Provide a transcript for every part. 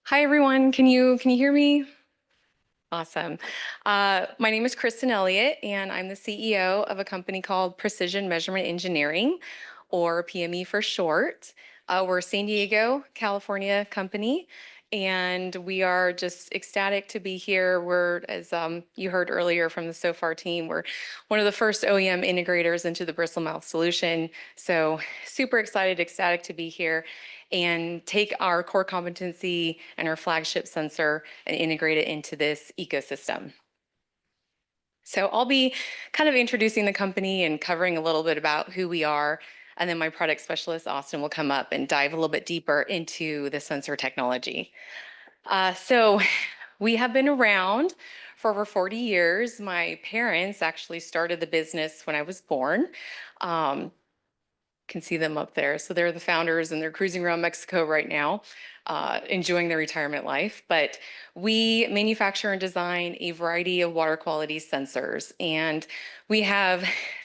Hi everyone, can you hear me? Awesome. My name is Kristin Elliott, and I'm the CEO of a company called Precision Measurement Engineering, or PME for short. We're a San Diego, California company, and we are just ecstatic to be here. We're, as you heard earlier from the SOFAR team, we're one of the first OEM integrators into the Bristlemouth solution. So super excited, ecstatic to be here and take our core competency and our flagship sensor and integrate it into this ecosystem. So I'll be kind of introducing the company and covering a little bit about who we are. And then my product specialist, Austin, will come up and dive a little bit deeper into the sensor technology. So we have been around for over 40 years. My parents actually started the business when I was born. Can see them up there. So they're the founders and they're cruising around Mexico right now, enjoying their retirement life. But we manufacture and design a variety of water quality sensors. And we have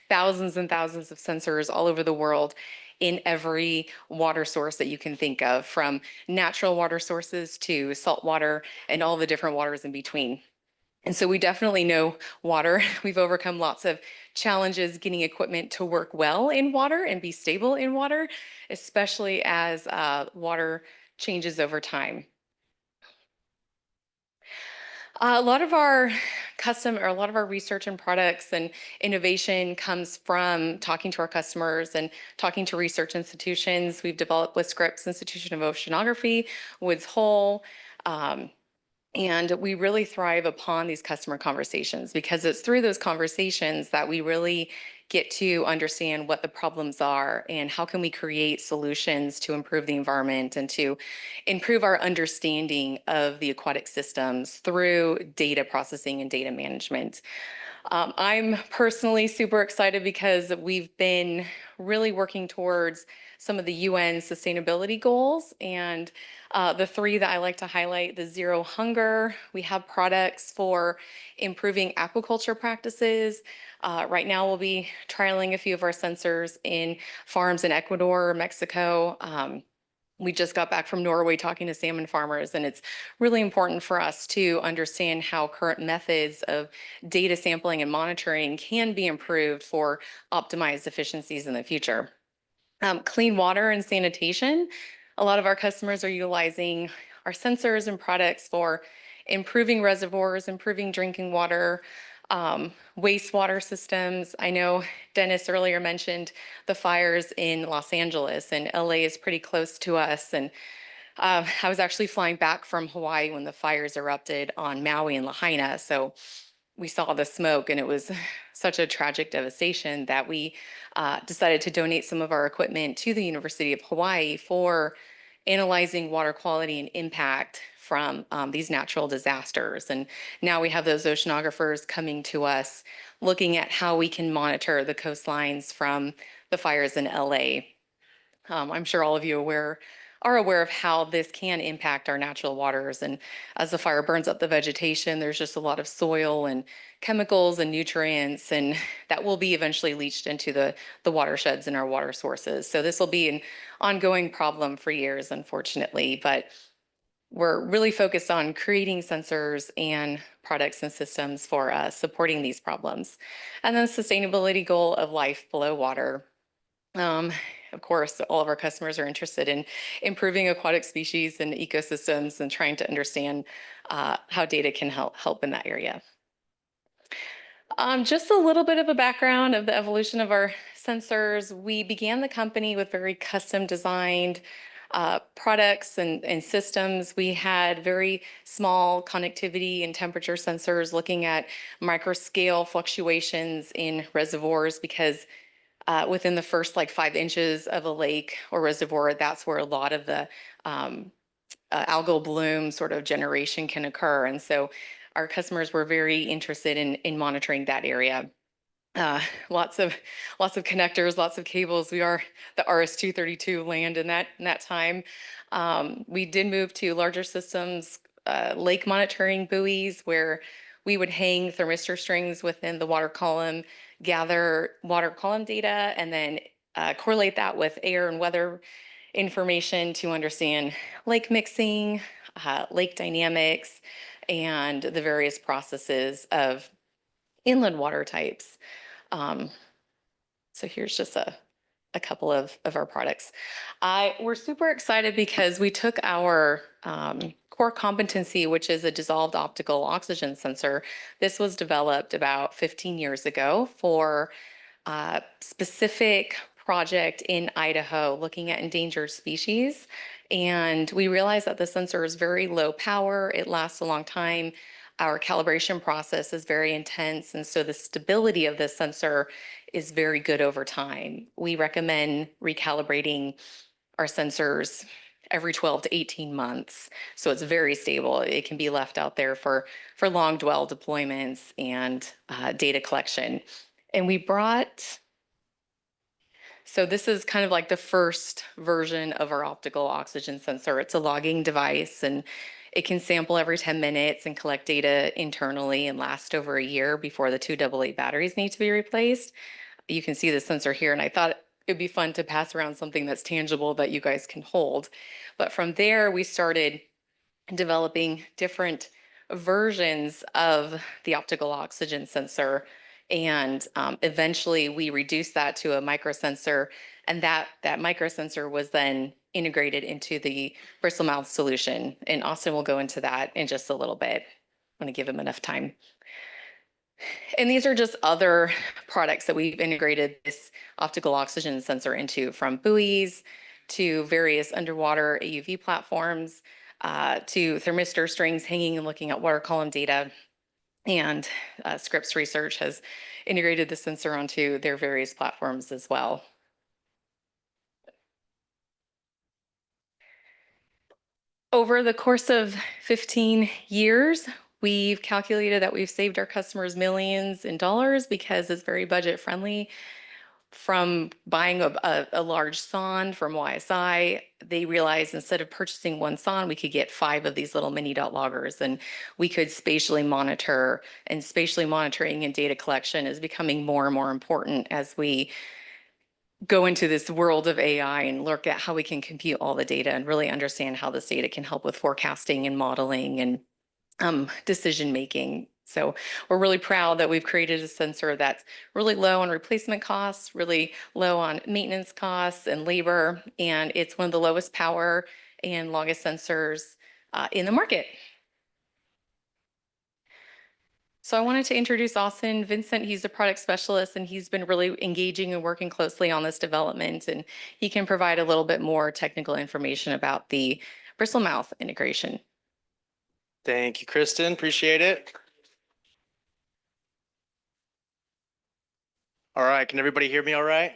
thousands and thousands of sensors all over the world in every water source that you can think of, from natural water sources to salt water and all the different waters in between. And so we definitely know water. We've overcome lots of challenges getting equipment to work well in water and be stable in water, especially as water changes over time. A lot of our a lot of our research and products and innovation comes from talking to our customers and talking to research institutions. We've developed with Scripps Institution of Oceanography, Woods Hole, and we really thrive upon these customer conversations because it's through those conversations that we really get to understand what the problems are and how can we create solutions to improve the environment and to improve our understanding of the aquatic systems through data processing and data management. I'm personally super excited because we've been really working towards some of the UN sustainability goals, and the three that I like to highlight: the zero hunger. We have products for improving aquaculture practices. Right now, we'll be trialing a few of our sensors in farms in Ecuador, Mexico. We just got back from Norway talking to salmon farmers, and it's really important for us to understand how current methods of data sampling and monitoring can be improved for optimized efficiencies in the future. Clean water and sanitation. A lot of our customers are utilizing our sensors and products for improving reservoirs, improving drinking water, wastewater systems. I know Dennis earlier mentioned the fires in Los Angeles, and LA is pretty close to us. And I was actually flying back from Hawaii when the fires erupted on Maui and Lahaina. So we saw the smoke, and it was such a tragic devastation that we decided to donate some of our equipment to the University of Hawaii for analyzing water quality and impact from these natural disasters. And now we have those oceanographers coming to us, looking at how we can monitor the coastlines from the fires in LA. I'm sure all of you are aware of how this can impact our natural waters. And as the fire burns up the vegetation, there's just a lot of soil and chemicals and nutrients, and that will be eventually leached into the watersheds in our water sources. So this will be an ongoing problem for years, unfortunately, but we're really focused on creating sensors and products and systems for supporting these problems. And then the sustainability goal of life below water. Of course, all of our customers are interested in improving aquatic species and ecosystems and trying to understand how data can help in that area. Just a little bit of a background of the evolution of our sensors. We began the company with very custom designed products and systems. We had very small connectivity and temperature sensors looking at microscale fluctuations in reservoirs because within the first like 5 inches of a lake or reservoir, that's where a lot of the algal bloom sort of generation can occur. And so our customers were very interested in monitoring that area. Lots of connectors, lots of cables. We are the RS-232 land in that time. We did move to larger systems, lake monitoring buoys, where we would hang thermistor strings within the water column, gather water column data, and then correlate that with air and weather information to understand lake mixing, lake dynamics, and the various processes of inland water types. So here's just a couple of our products. We're super excited because we took our core competency, which is a dissolved optical oxygen sensor. This was developed about 15 years ago for a specific project in Idaho looking at endangered species. And we realized that the sensor is very low power. It lasts a long time. Our calibration process is very intense. And so the stability of this sensor is very good over time. We recommend recalibrating our sensors every 12 to 18 months. So it's very stable. It can be left out there for long dwell deployments and data collection. And we brought, so this is kind of like the first version of our optical oxygen sensor. It's a logging device, and it can sample every 10 minutes and collect data internally and last over a year before the 2 AA batteries need to be replaced. You can see the sensor here, and I thought it'd be fun to pass around something that's tangible that you guys can hold. But from there, we started developing different versions of the optical oxygen sensor. And eventually we reduced that to a microsensor, and that microsensor was then integrated into the Bristlemouth solution. And Austin will go into that in just a little bit. I'm going to give him enough time. And these are just other products that we've integrated this optical oxygen sensor into, from buoys to various underwater AUV platforms, to thermistor strings hanging and looking at water column data. And Scripps Research has integrated the sensor onto their various platforms as well. Over the course of 15 years, we've calculated that we've saved our customers millions in dollars because it's very budget friendly. From buying a large sonde from YSI, they realized instead of purchasing one sonde, we could get 5 of these little mini dot loggers, and we could spatially monitor, and spatially monitoring and data collection is becoming more and more important as we go into this world of AI and look at how we can compute all the data and really understand how this data can help with forecasting and modeling and decision making. So we're really proud that we've created a sensor that's really low on replacement costs, really low on maintenance costs and labor, and it's one of the lowest power and longest sensors in the market. So I wanted to introduce Austin Vincent. He's a product specialist, and he's been really engaging and working closely on this development, and he can provide a little bit more technical information about the Bristlemouth integration. Thank you, Kristin. Appreciate it. All right, can everybody hear me all right?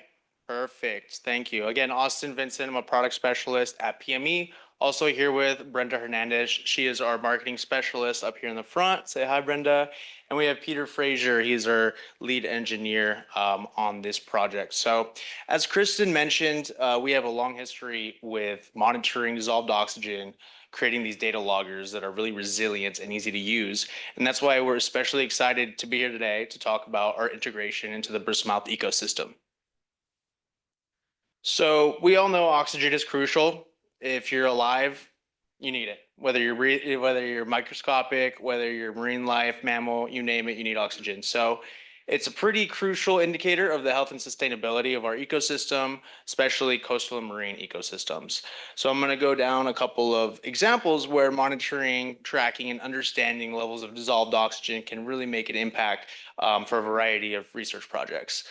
Perfect. Thank you. Again, Austin Vincent, I'm a product specialist at PME. Also here with Brenda Hernandez. She is our marketing specialist up here in the front. Say hi, Brenda. And we have Peter Frazier. He's our lead engineer on this project. So as Kristin mentioned, we have a long history with monitoring dissolved oxygen, creating these data loggers that are really resilient and easy to use. And that's why we're especially excited to be here today to talk about our integration into the Bristlemouth ecosystem. So we all know oxygen is crucial. If you're alive, you need it. Whether you're microscopic, whether you're marine life, mammal, you name it, you need oxygen. So it's a pretty crucial indicator of the health and sustainability of our ecosystem, especially coastal and marine ecosystems. So I'm going to go down a couple of examples where monitoring, tracking, and understanding levels of dissolved oxygen can really make an impact for a variety of research projects.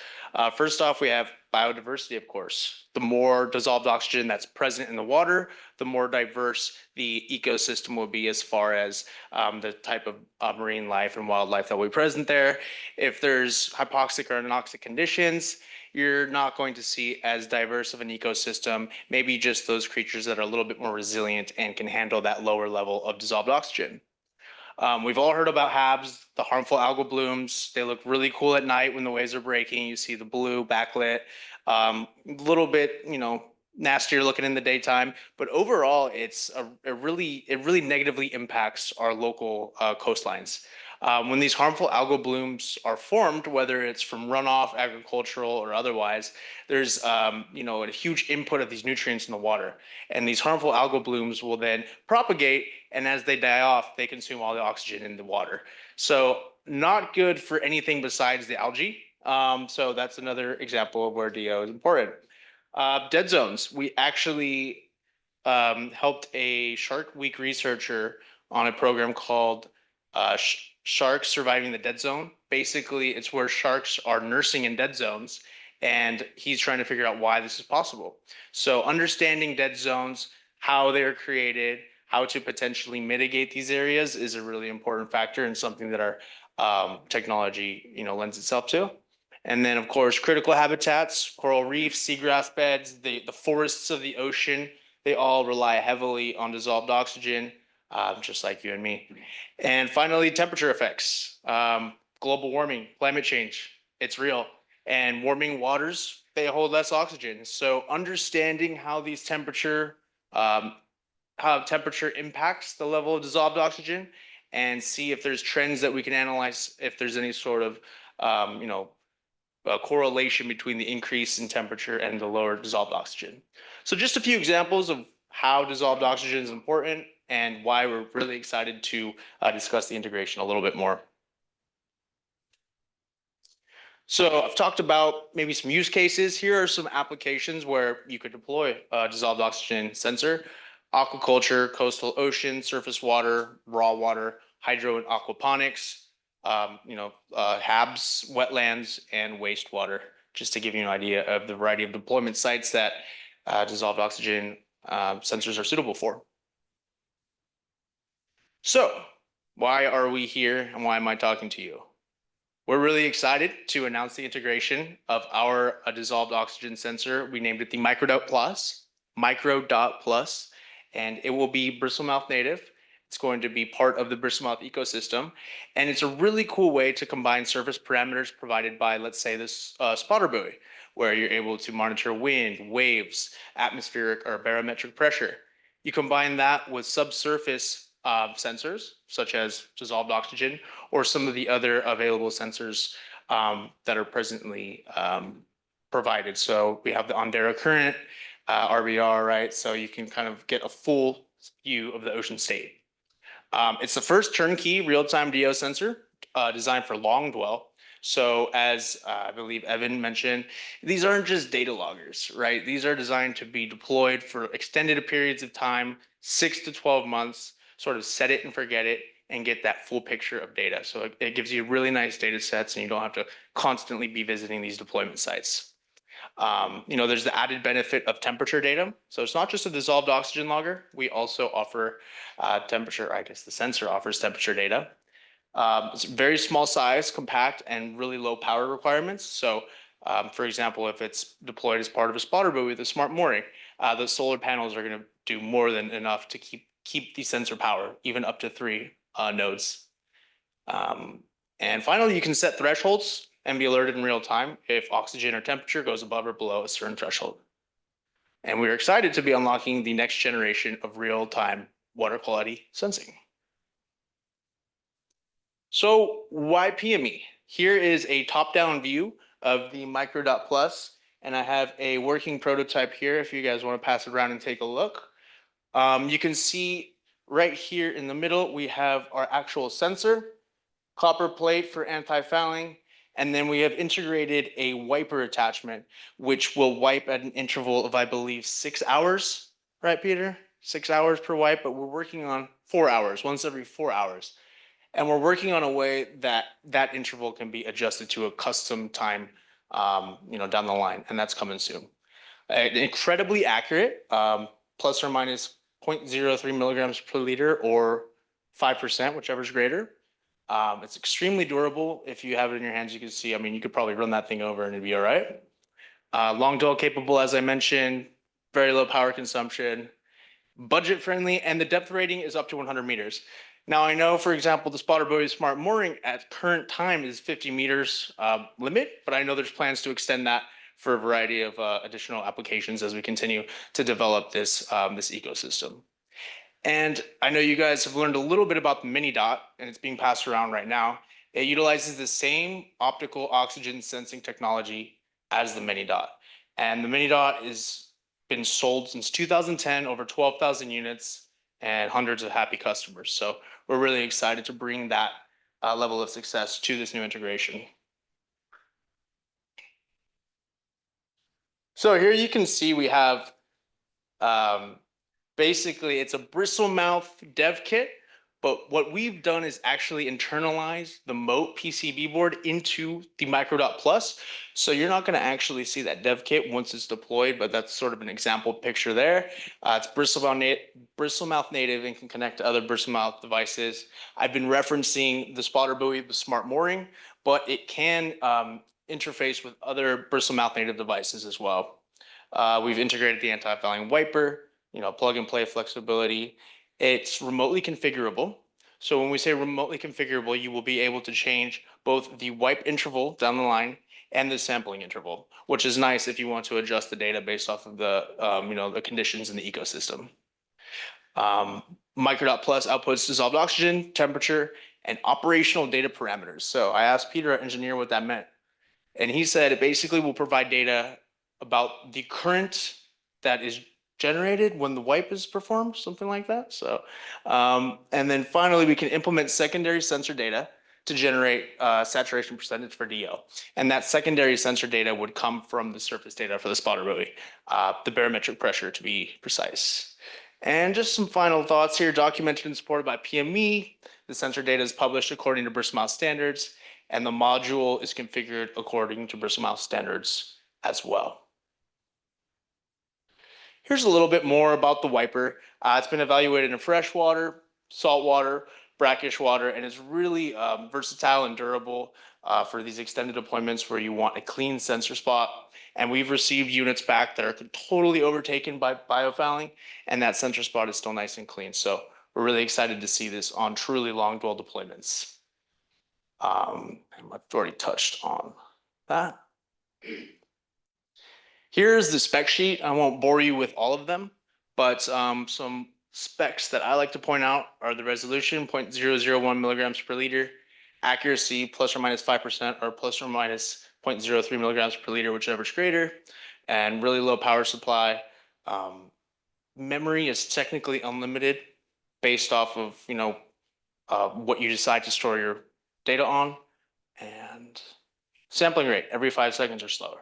First off, we have biodiversity, of course. The more dissolved oxygen that's present in the water, the more diverse the ecosystem will be as far as the type of marine life and wildlife that will be present there. If there's hypoxic or anoxic conditions, you're not going to see as diverse of an ecosystem, maybe just those creatures that are a little bit more resilient and can handle that lower level of dissolved oxygen. We've all heard about HABs, the harmful algal blooms. They look really cool at night when the waves are breaking. You see the blue backlit, a little bit, nastier looking in the daytime. But overall, it really negatively impacts our local coastlines. When these harmful algal blooms are formed, whether it's from runoff, agricultural, or otherwise, there's a huge input of these nutrients in the water. And these harmful algal blooms will then propagate And as they die off, they consume all the oxygen in the water. So not good for anything besides the algae. So that's another example of where DO is important. Dead zones. We actually helped a Shark Week researcher on a program called Sharks Surviving the Dead Zone. Basically, it's where sharks are nursing in dead zones, and he's trying to figure out why this is possible. So understanding dead zones, how they're created, how to potentially mitigate these areas is a really important factor and something that our technology, lends itself to. And then, of course, critical habitats, coral reefs, seagrass beds, the forests of the ocean, they all rely heavily on dissolved oxygen, just like you and me. And finally, temperature effects, global warming, climate change, it's real. And warming waters, they hold less oxygen. So understanding how temperature impacts the level of dissolved oxygen and see if there's trends that we can analyze, if there's any sort of, correlation between the increase in temperature and the lower dissolved oxygen. So just a few examples of how dissolved oxygen is important and why we're really excited to discuss the integration a little bit more. So I've talked about maybe some use cases. Here are some applications where you could deploy a dissolved oxygen sensor: aquaculture, coastal ocean, surface water, raw water, hydro and aquaponics, HABs, wetlands, and wastewater, just to give you an idea of the variety of deployment sites that dissolved oxygen sensors are suitable for. So why are we here and why am I talking to you? We're really excited to announce the integration of our dissolved oxygen sensor. We named it the Microdot Plus, and it will be Bristlemouth native. It's going to be part of the Bristlemouth ecosystem. And it's a really cool way to combine surface parameters provided by, let's say, this spotter buoy, where you're able to monitor wind, waves, atmospheric or barometric pressure. You combine that with subsurface sensors, such as dissolved oxygen, or some of the other available sensors that are presently provided. So we have the Ondera current, RBR, right? So you can kind of get a full view of the ocean state. It's the first turnkey real-time DO sensor designed for long dwell. So as I believe Evan mentioned, these aren't just data loggers, right? These are designed to be deployed for extended periods of time, 6 to 12 months, sort of set it and forget it and get that full picture of data. So it gives you really nice data sets and you don't have to constantly be visiting these deployment sites. There's the added benefit of temperature data. So it's not just a dissolved oxygen logger. We also offer temperature, I guess the sensor offers temperature data. It's very small size, compact, and really low power requirements. So for example, if it's deployed as part of a spotter buoy with a smart mooring, the solar panels are going to do more than enough to keep the sensor power, even up to 3 nodes. And finally, you can set thresholds and be alerted in real time if oxygen or temperature goes above or below a certain threshold. And we're excited to be unlocking the next generation of real-time water quality sensing. So why PME? Here is a top-down view of the Microdot Plus, and I have a working prototype here if you guys want to pass it around and take a look. You can see right here in the middle, we have our actual sensor, copper plate for anti-fouling, and then we have integrated a wiper attachment, which will wipe at an interval of, I believe, 6 hours, right, Peter? 6 hours per wipe, but we're working on 4 hours, once every 4 hours. And we're working on a way that that interval can be adjusted to a custom time, down the line, and that's coming soon. Incredibly accurate, plus or minus 0.03 milligrams per liter or 5%, whichever is greater. It's extremely durable. If you have it in your hands, you can see, you could probably run that thing over and it'd be all right. Long dwell capable, as I mentioned, very low power consumption, budget friendly, and the depth rating is up to 100 meters. Now, I know, for example, the spotter buoy smart mooring at current time is 50 meters limit, but I know there's plans to extend that for a variety of additional applications as we continue to develop this ecosystem. And I know you guys have learned a little bit about the mini dot, and it's being passed around right now. It utilizes the same optical oxygen sensing technology as the mini dot. And the mini dot has been sold since 2010, over 12,000 units, and hundreds of happy customers. So we're really excited to bring that level of success to this new integration. So here you can see we have basically it's a Bristlemouth dev kit, but what we've done is actually internalize the Moat PCB board into the Microdot Plus. So you're not going to actually see that dev kit once it's deployed, but that's sort of an example picture there. It's Bristlemouth native and can connect to other Bristlemouth devices. I've been referencing the spotter buoy with smart mooring, but it can interface with other Bristlemouth native devices as well. We've integrated the anti-fouling wiper, plug and play flexibility. It's remotely configurable. So when we say remotely configurable, you will be able to change both the wipe interval down the line and the sampling interval, which is nice if you want to adjust the data based off of the, the conditions in the ecosystem. Microdot Plus outputs dissolved oxygen, temperature, and operational data parameters. So I asked Peter, our engineer, what that meant. And he said it basically will provide data about the current that is generated when the wipe is performed, something like that. So, and then finally, we can implement secondary sensor data to generate saturation percentage for DO. And that secondary sensor data would come from the surface data for the spotter buoy, the barometric pressure to be precise. And just some final thoughts here, documented and supported by PME. The sensor data is published according to Bristlemouth standards, and the module is configured according to Bristlemouth standards as well. Here's a little bit more about the wiper. It's been evaluated in freshwater, saltwater, brackish water, and it's really versatile and durable for these extended deployments where you want a clean sensor spot. And we've received units back that are totally overtaken by biofouling, and that sensor spot is still nice and clean. So we're really excited to see this on truly long dwell deployments. And I've already touched on that. Here's the spec sheet. I won't bore you with all of them, but some specs that I like to point out are the resolution, 0.001 milligrams per liter, accuracy plus or minus 5% or plus or minus 0.03 milligrams per liter, whichever is greater, and really low power supply. Memory is technically unlimited based off of, what you decide to store your data on, and sampling rate every 5 seconds or slower.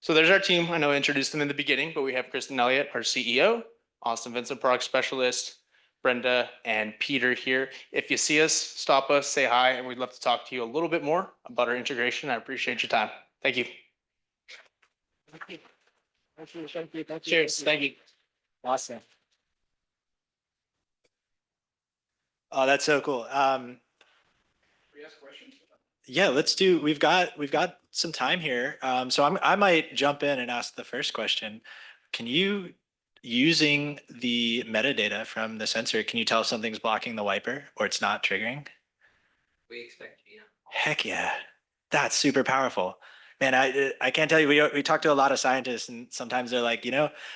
So there's our team. I know I introduced them in the beginning, but we have Kristin Elliott, our CEO, Austin Vincent, product specialist, Brenda, and Peter here. If you see us, stop us, say hi, and we'd love to talk to you a little bit more about our integration. I appreciate your time. Thank you. Thank you. Thank you. Thank you. Thank you. Cheers. Thank you. Awesome. Oh, that's so cool. We ask questions? Yeah, let's do. We've got some time here. So I might jump in and ask the first question. Can you, using the metadata from the sensor, can you tell if something's blocking the wiper or it's not triggering? We expect to, yeah. Heck yeah, that's super powerful. Man, I can't tell you, we talk to a lot of scientists and sometimes they're like,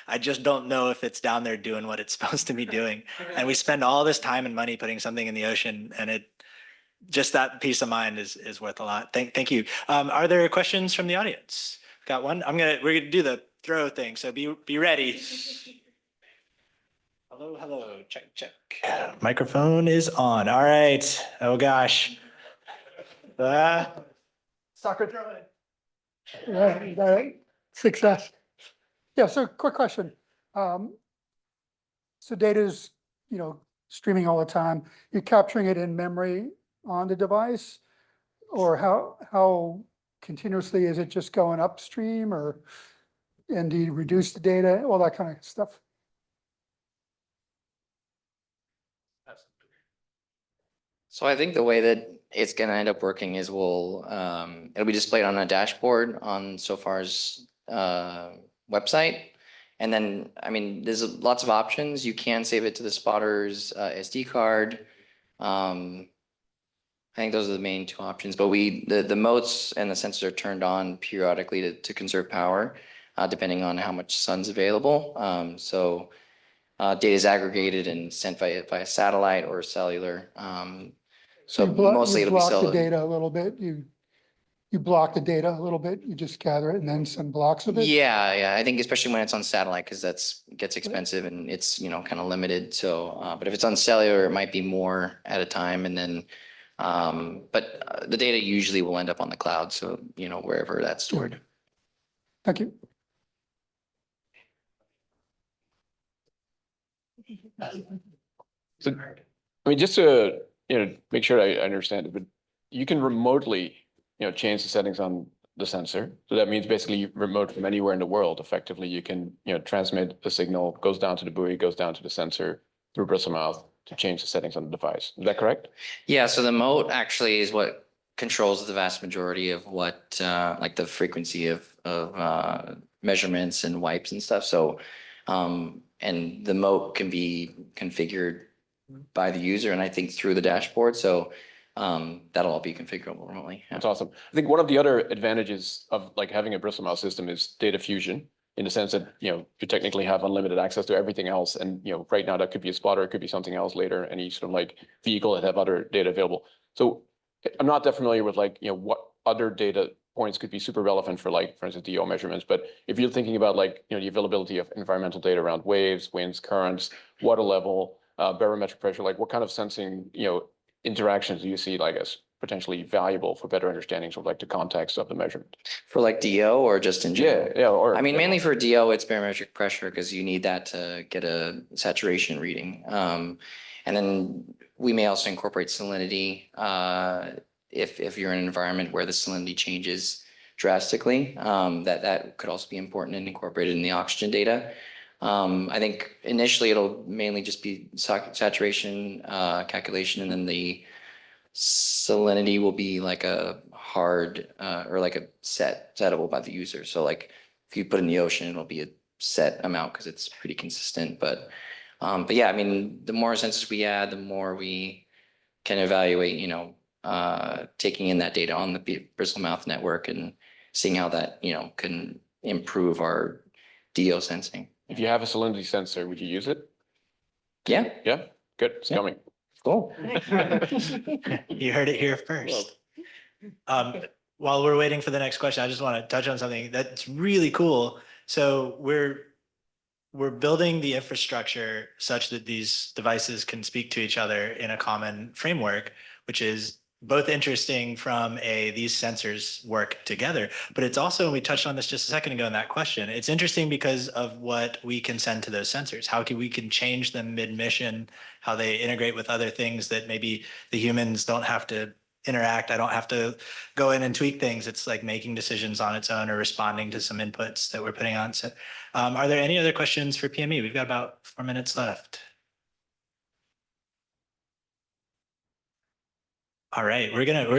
I just don't know if it's down there doing what it's supposed to be doing. And we spend all this time and money putting something in the ocean, and just that peace of mind is worth a lot. Thank you. Are there questions from the audience? Got one? We're gonna do the throw thing, so be ready. Hello, check. Microphone is on. All right. Oh gosh. Soccer throwing. Yeah, success. Yeah, so quick question. So data's, streaming all the time. You're capturing it in memory on the device? Or how continuously is it just going upstream, and do you reduce the data, all that kind of stuff? So I think the way that it's going to end up working is it'll be displayed on a dashboard on SOFAR's website. And then, there's lots of options. You can save it to the spotter's SD card. I think those are the main two options, but the modes and the sensors are turned on periodically to conserve power, depending on how much sun's available. So data is aggregated and sent via satellite or cellular. So mostly it'll be block the data a little bit. you block the data a little bit, you just gather it and then send blocks of it? Yeah, I think especially when it's on satellite, because gets expensive and it's, kind of limited. So, but if it's on cellular, it might be more at a time and then, but the data usually will end up on the cloud. So, wherever that's stored. Thank you. So, I mean, just to, make sure I understand it, but you can remotely, change the settings on the sensor. So that means basically remote from anywhere in the world. Effectively, you can, transmit a signal, goes down to the buoy, goes down to the sensor through Bristlemouth to change the settings on the device. Is that correct? Yeah, so the moat actually is what controls the vast majority of what, like the frequency of measurements and wipes and stuff. So, and the moat can be configured by the user and I think through the dashboard. So, that'll all be configurable remotely. Yeah. That's awesome. I think one of the other advantages of like having a Bristlemouth system is data fusion in the sense that, you technically have unlimited access to everything else. And, right now that could be a spotter, it could be something else later, any sort of like vehicle that have other data available. So I'm not that familiar with like, what other data points could be super relevant for like, for instance, DO measurements. But if you're thinking about like, the availability of environmental data around waves, winds, currents, water level, barometric pressure, like what kind of sensing, interactions do you see like as potentially valuable for better understanding sort of like the context of the measurement? For like DO or just in general? Yeah, or I mean, mainly for DO, it's barometric pressure because you need that to get a saturation reading. And then we may also incorporate salinity if you're in an environment where the salinity changes drastically. That could also be important and incorporated in the oxygen data. I think initially it'll mainly just be saturation calculation, and then the salinity will be like a hard or like a settable by the user. So like if you put in the ocean, it'll be a set amount because it's pretty consistent. But yeah, I mean, the more sensors we add, the more we can evaluate, taking in that data on the Bristlemouth network and seeing how that, can improve our DO sensing. if you have a salinity sensor, would you use it? Yeah, Yeah, good, it's Yeah. coming. cool. You heard it here first. While we're waiting for the next question, I just want to touch on something that's really cool. So we're building the infrastructure such that these devices can speak to each other in a common framework, which is both interesting from these sensors work together, but it's also, and we touched on this just a second ago in that question, it's interesting because of what we can send to those sensors. We can change them mid-mission, how they integrate with other things that maybe the humans don't have to interact. I don't have to go in and tweak things. It's like making decisions on its own or responding to some inputs that we're putting on. So are there any other questions for PME? We've got about 4 minutes left. All right, we're